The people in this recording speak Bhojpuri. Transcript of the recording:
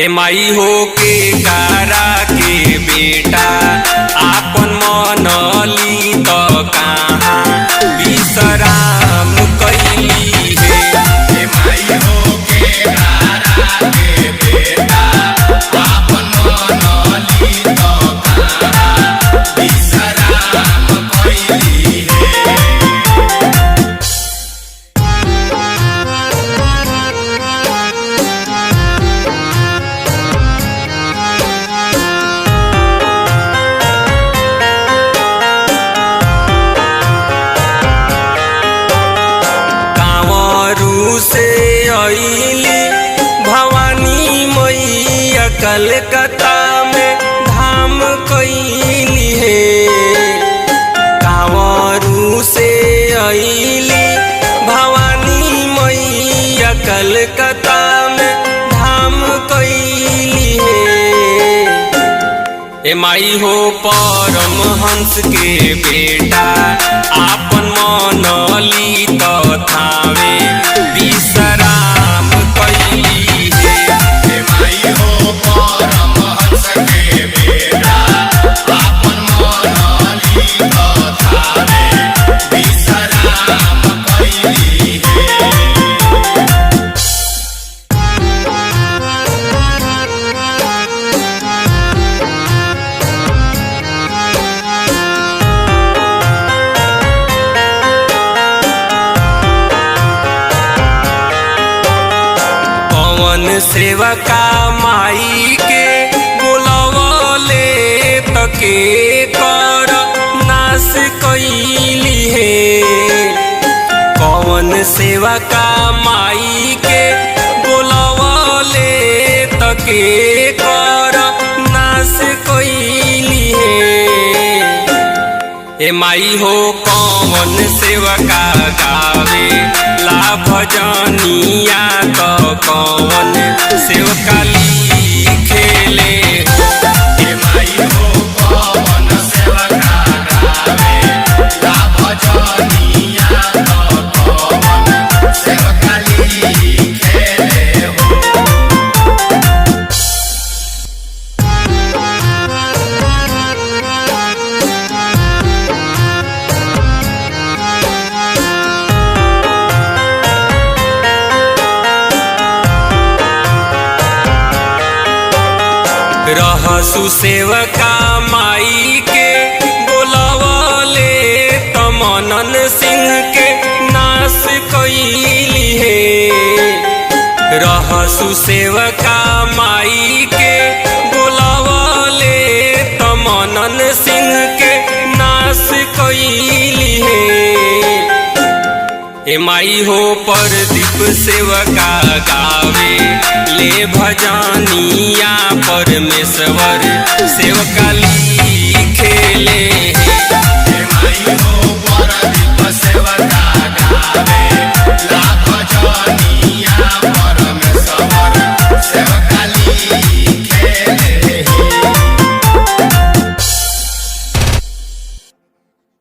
ए माई हो के कारा के बेटा आपन मनली तो कहाँ विश्राम कैली है। ए माई हो के कारा के बेटा आपन मनली तो कहाँ विश्राम कैली है। से आईली भवानी मैया कलकत्ता में धाम कैली है। कांवरू से आईली भवानी मैया कलकत्ता में धाम कैली है। ए माई हो परमहंस के बेटा आपन मनली तो थावे विश्राम कैली है। ए माई हो परमहंस के बेटा आपन मनली तो थावे विश्राम कैली है। सेवका माई के बोलवले तके कर नाश कैली है। कौन सेवका माई के बोलवले तके कर नाश कैली है। ए माई हो कौन सेवका गावे ला भजनिया तो कौन सेवका लिखेले। ए माई हो कौन सेवका गावे ला भजनिया तो कौन सेवका लिखेले हो। रहसु सेवका माई के बोलवले त मनन सिंह के नाश कैली है। रहसु सेवका माई के बोलवले त मनन सिंह के नाश कैली है। ए माई हो परदीप सेवका गावे ले भजनिया परमेश्वर सेवका लिखेले।